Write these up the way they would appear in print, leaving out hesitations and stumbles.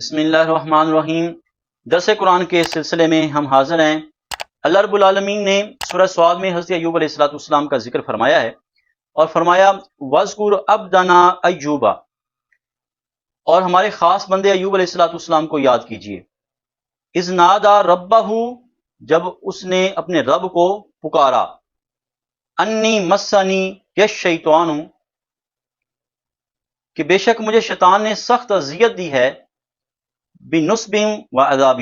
بسم اللہ الرحمن الرحیم۔ درس قرآن کے سلسلے میں ہم حاضر ہیں۔ اللہ رب العالمین نے سورہ صاد میں حضرت ایوب علیہ السلام کا ذکر فرمایا ہے اور فرمایا وَاذْكُرْ عَبْدَنَا ایوب، اور ہمارے خاص بندے ایوب علیہ السلام کو یاد کیجئے۔ اذ نادى ربہ، جب اس نے اپنے رب کو پکارا، انی مسنی الشیطان، کہ بے شک مجھے شیطان نے سخت اذیت دی ہے، بنصب و عذاب،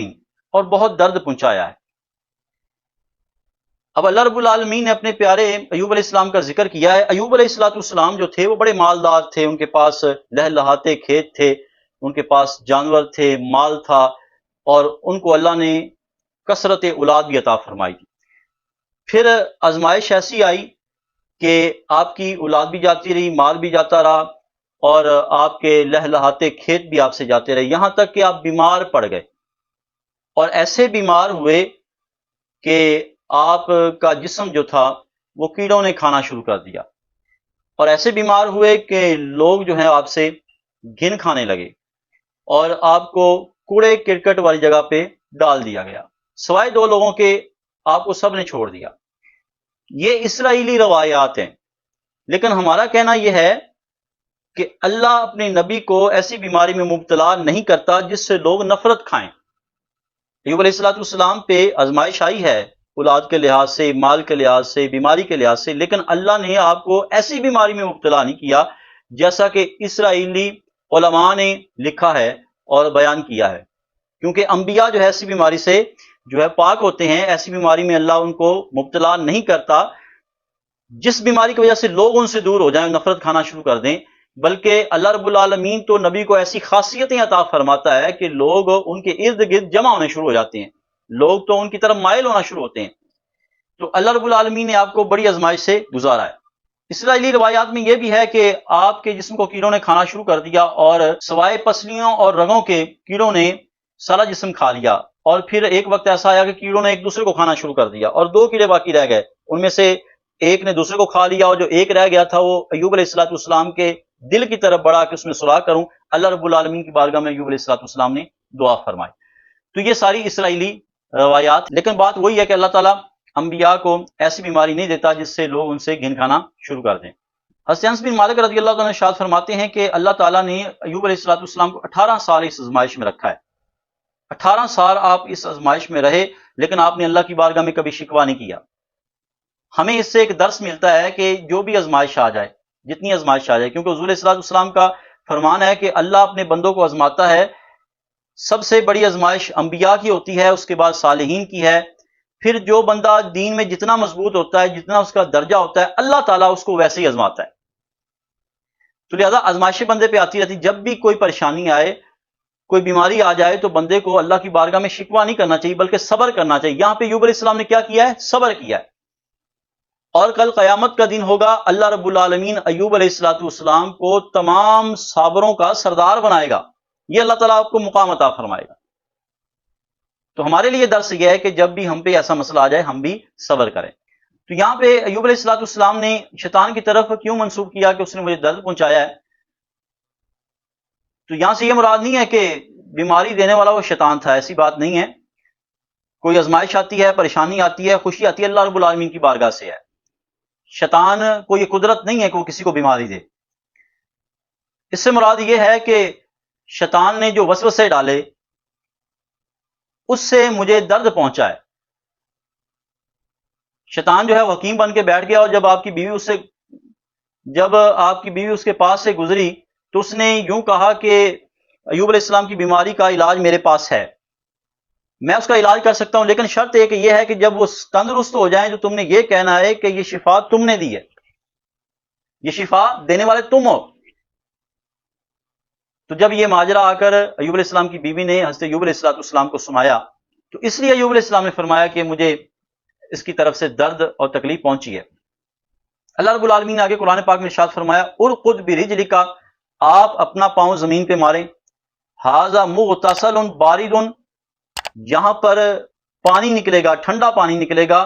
اور بہت درد پہنچایا ہے۔ اب اللہ رب العالمین نے اپنے پیارے ایوب علیہ السلام کا ذکر کیا ہے۔ ایوب علیہ السلام جو تھے وہ بڑے مالدار تھے، ان کے پاس لہلہاتے کھیت تھے، ان کے پاس جانور تھے، مال تھا، اور ان کو اللہ نے کثرت اولاد بھی عطا فرمائی تھی۔ پھر آزمائش ایسی آئی کہ آپ کی اولاد بھی جاتی رہی، مال بھی جاتا رہا، اور آپ کے لہلہاتے کھیت بھی آپ سے جاتے رہے، یہاں تک کہ آپ بیمار پڑ گئے، اور ایسے بیمار ہوئے کہ آپ کا جسم جو تھا وہ کیڑوں نے کھانا شروع کر دیا، اور ایسے بیمار ہوئے کہ لوگ جو ہیں آپ سے گھن کھانے لگے، اور آپ کو کوڑے کرکٹ والی جگہ پہ ڈال دیا گیا، سوائے 2 لوگوں کے آپ کو سب نے چھوڑ دیا۔ یہ اسرائیلی روایات ہیں، لیکن ہمارا کہنا یہ ہے کہ اللہ اپنے نبی کو ایسی بیماری میں مبتلا نہیں کرتا جس سے لوگ نفرت کھائیں۔ ایوب علیہ السلام پہ آزمائش آئی ہے، اولاد کے لحاظ سے، مال کے لحاظ سے، بیماری کے لحاظ سے، لیکن اللہ نے آپ کو ایسی بیماری میں مبتلا نہیں کیا جیسا کہ اسرائیلی علماء نے لکھا ہے اور بیان کیا ہے، کیونکہ انبیاء جو ہے ایسی بیماری سے جو ہے پاک ہوتے ہیں، ایسی بیماری میں اللہ ان کو مبتلا نہیں کرتا جس بیماری کی وجہ سے لوگ ان سے دور ہو جائیں، نفرت کھانا شروع کر دیں، بلکہ اللہ رب العالمین تو نبی کو ایسی خاصیتیں عطا فرماتا ہے کہ لوگ ان کے ارد گرد جمع ہونے شروع ہو جاتے ہیں، لوگ تو ان کی طرف مائل ہونا شروع ہوتے ہیں۔ تو اللہ رب العالمین نے آپ کو بڑی آزمائش سے گزارا ہے۔ اسرائیلی روایات میں یہ بھی ہے کہ آپ کے جسم کو کیڑوں نے کھانا شروع کر دیا، اور سوائے پسلیوں اور رگوں کے کیڑوں نے سارا جسم کھا لیا، اور پھر ایک وقت ایسا آیا کہ کیڑوں نے ایک دوسرے کو کھانا شروع کر دیا، اور 2 کیڑے باقی رہ گئے، ان میں سے ایک نے دوسرے کو کھا لیا، اور جو ایک رہ گیا تھا وہ ایوب علیہ السلام کے دل کی طرف بڑھا کہ اس میں سراغ کروں۔ اللہ رب العالمین کی بارگاہ میں ایوب علیہ السلام نے دعا فرمائی۔ تو یہ ساری اسرائیلی روایات، لیکن بات وہی ہے کہ اللہ تعالیٰ انبیاء کو ایسی بیماری نہیں دیتا جس سے لوگ ان سے گھن کھانا شروع کر دیں۔ حضرت انس بن مالک رضی اللہ عنہ ارشاد فرماتے ہیں کہ اللہ تعالیٰ نے ایوب علیہ السلام کو 18 سال اس آزمائش میں رکھا ہے۔ 18 سال آپ اس آزمائش میں رہے، لیکن آپ نے اللہ کی بارگاہ میں کبھی شکوہ نہیں کیا۔ ہمیں اس سے ایک درس ملتا ہے کہ جو بھی آزمائش آ جائے، جتنی آزمائش آ جائے، کیونکہ حضور علیہ السلام کا فرمان ہے کہ اللہ اپنے بندوں کو آزماتا ہے۔ سب سے بڑی آزمائش انبیاء کی ہوتی ہے، اس کے بعد صالحین کی ہے، پھر جو بندہ دین میں جتنا مضبوط ہوتا ہے، جتنا اس کا درجہ ہوتا ہے، اللہ تعالیٰ اس کو ویسے ہی آزماتا ہے۔ تو لہذا آزمائشیں بندے پہ آتی رہتی، جب بھی کوئی پریشانی آئے، کوئی بیماری آ جائے، تو بندے کو اللہ کی بارگاہ میں شکوہ نہیں کرنا چاہیے بلکہ صبر کرنا چاہیے۔ یہاں پہ ایوب علیہ السلام نے کیا کیا ہے؟ صبر کیا ہے۔ اور کل قیامت کا دن ہوگا، اللہ رب العالمین ایوب علیہ السلام کو تمام صابروں کا سردار بنائے گا، یہ اللہ تعالیٰ آپ کو مقام عطا فرمائے گا۔ تو ہمارے لیے درس یہ ہے کہ جب بھی ہم پہ ایسا مسئلہ آ جائے ہم بھی صبر کریں۔ تو یہاں پہ ایوب علیہ السلام نے شیطان کی طرف کیوں منسوب کیا کہ اس نے مجھے درد پہنچایا ہے؟ تو یہاں سے یہ مراد نہیں ہے کہ بیماری دینے والا وہ شیطان تھا، ایسی بات نہیں ہے۔ کوئی آزمائش آتی ہے، پریشانی آتی ہے، خوشی آتی ہے، اللہ رب العالمین کی بارگاہ سے ہے۔ شیطان کو یہ قدرت نہیں ہے کہ وہ کسی کو بیماری دے۔ اس سے مراد یہ ہے کہ شیطان نے جو وسوسے ڈالے اس سے مجھے درد پہنچا ہے۔ شیطان جو ہے وہ حکیم بن کے بیٹھ گیا، اور جب آپ کی بیوی اس کے پاس سے گزری تو اس نے یوں کہا کہ ایوب علیہ السلام کی بیماری کا علاج میرے پاس ہے، میں اس کا علاج کر سکتا ہوں، لیکن شرط ایک یہ ہے کہ جب وہ تندرست ہو جائیں تو تم نے یہ کہنا ہے کہ یہ شفا تم نے دی ہے، یہ شفا دینے والے تم ہو۔ تو جب یہ ماجرا آ کر ایوب علیہ السلام کی بیوی نے حضرت ایوب علیہ السلام کو سنایا، تو اس لیے ایوب علیہ السلام نے فرمایا کہ مجھے اس کی طرف سے درد اور تکلیف پہنچی ہے۔ اللہ رب العالمین نے آگے قرآن پاک میں ارشاد فرمایا ارقد برجلک، آپ اپنا پاؤں زمین پہ ماریں، ھذا مغتسل بارد، یہاں پر پانی نکلے گا، ٹھنڈا پانی نکلے گا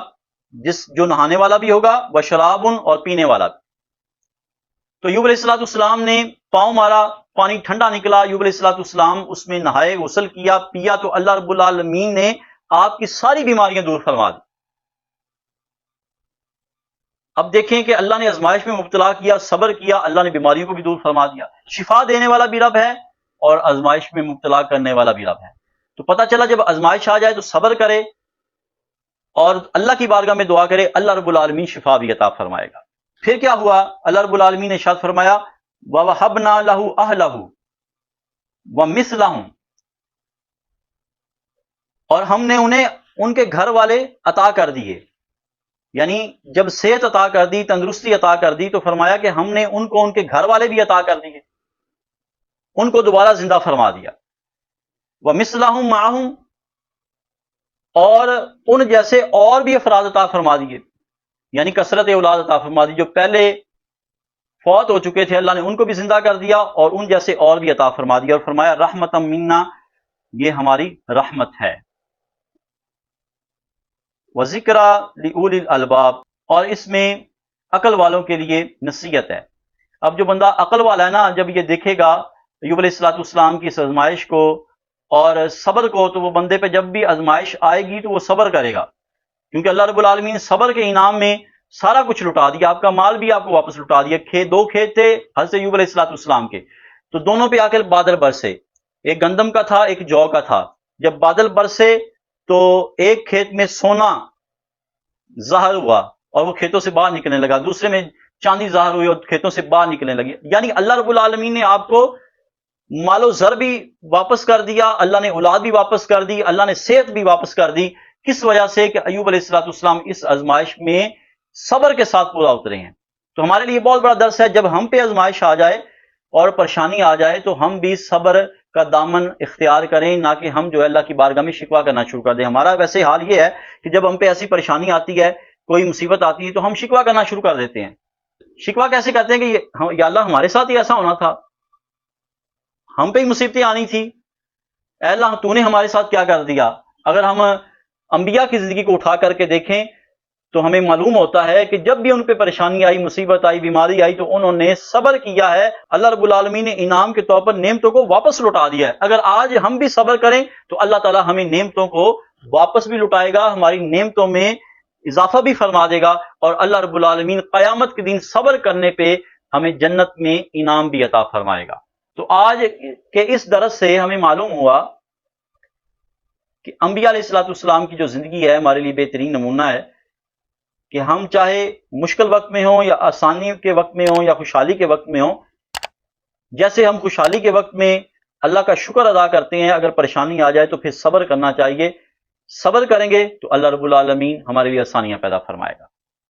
جو نہانے والا بھی ہوگا، وشراب، اور پینے والا بھی۔ تو ایوب علیہ السلام نے پاؤں مارا، پانی ٹھنڈا نکلا، ایوب علیہ السلام اس میں نہائے، غسل کیا، پیا، تو اللہ رب العالمین نے آپ کی ساری بیماریاں دور فرما دی۔ اب دیکھیں کہ اللہ نے آزمائش میں مبتلا کیا، صبر کیا، اللہ نے بیماریوں کو بھی دور فرما دیا۔ شفا دینے والا بھی رب ہے اور آزمائش میں مبتلا کرنے والا بھی رب ہے۔ تو پتہ چلا جب آزمائش آ جائے تو صبر کرے اور اللہ کی بارگاہ میں دعا کرے، اللہ رب العالمین شفا بھی عطا فرمائے گا۔ پھر کیا ہوا؟ اللہ رب العالمین نے ارشاد فرمایا وَوَهَبْنَا لَهُ أَهْلَهُ وَمِثْلَهُمْ، اور ہم نے انہیں ان کے گھر والے عطا کر دیے، یعنی جب صحت عطا کر دی، تندرستی عطا کر دی، تو فرمایا کہ ہم نے ان کو ان کے گھر والے بھی عطا کر دیے، ان کو دوبارہ زندہ فرما دیا۔ وَمِثْلَهُمْ مَعَهُمْ، اور ان جیسے اور بھی افراد عطا فرما دیے، یعنی کثرت اولاد عطا فرما دی، جو پہلے فوت ہو چکے تھے اللہ نے ان کو بھی زندہ کر دیا اور ان جیسے اور بھی عطا فرما دیا، اور فرمایا رحمتم منا، یہ ہماری رحمت ہے۔ وذکرى لأولی الالباب، اور اس میں عقل والوں کے لیے نصیحت ہے۔ اب جو بندہ عقل والا ہے نا، جب یہ دیکھے گا ایوب علیہ السلام کی اس آزمائش کو اور صبر کو، تو وہ بندے پہ جب بھی آزمائش آئے گی تو وہ صبر کرے گا، کیونکہ اللہ رب العالمین صبر کے انعام میں سارا کچھ لٹا دیا، آپ کا مال بھی آپ کو واپس لٹا دیا۔ دو کھیت تھے حضرت ایوب علیہ السلام کے، تو دونوں پہ آ کر بادل برسے، ایک گندم کا تھا، ایک جو کا تھا۔ جب بادل برسے تو ایک کھیت میں سونا ظاہر ہوا اور وہ کھیتوں سے باہر نکلنے لگا، دوسرے میں چاندی ظاہر ہوئی اور کھیتوں سے باہر نکلنے لگی۔ یعنی اللہ رب العالمین نے آپ کو مال و زر بھی واپس کر دیا، اللہ نے اولاد بھی واپس کر دی، اللہ نے صحت بھی واپس کر دی۔ کس وجہ سے؟ کہ ایوب علیہ السلام اس آزمائش میں صبر کے ساتھ پورا اترے ہیں۔ تو ہمارے لیے بہت بڑا درس ہے، جب ہم پہ آزمائش آ جائے اور پریشانی آ جائے تو ہم بھی صبر کا دامن اختیار کریں، نہ کہ ہم جو ہے اللہ کی بارگاہ میں شکوہ کرنا شروع کر دیں۔ ہمارا ویسے حال یہ ہے کہ جب ہم پہ ایسی پریشانی آتی ہے، کوئی مصیبت آتی ہے، تو ہم شکوہ کرنا شروع کر دیتے ہیں۔ شکوہ کیسے کرتے ہیں کہ یا اللہ ہمارے ساتھ ہی ایسا ہونا تھا، ہم پہ ہی مصیبتیں آنی تھی، اے اللہ تو نے ہمارے ساتھ کیا کر دیا۔ اگر ہم انبیاء کی زندگی کو اٹھا کر کے دیکھیں تو ہمیں معلوم ہوتا ہے کہ جب بھی ان پہ پریشانی آئی، مصیبت آئی، بیماری آئی، تو انہوں نے صبر کیا ہے، اللہ رب العالمین نے انعام کے طور پر نعمتوں کو واپس لوٹا دیا ہے۔ اگر آج ہم بھی صبر کریں تو اللہ تعالی ہمیں نعمتوں کو واپس بھی لوٹائے گا، ہماری نعمتوں میں اضافہ بھی فرما دے گا، اور اللہ رب العالمین قیامت کے دن صبر کرنے پہ ہمیں جنت میں انعام بھی عطا فرمائے گا۔ تو آج کے اس درس سے ہمیں معلوم ہوا کہ انبیاء علیہ السلام کی جو زندگی ہے ہمارے لیے بہترین نمونہ ہے، کہ ہم چاہے مشکل وقت میں ہوں یا آسانی کے وقت میں ہوں یا خوشحالی کے وقت میں ہوں، جیسے ہم خوشحالی کے وقت میں اللہ کا شکر ادا کرتے ہیں، اگر پریشانی آ جائے تو پھر صبر کرنا چاہیے۔ صبر کریں گے تو اللہ رب العالمین ہمارے لیے آسانیاں پیدا فرمائے گا۔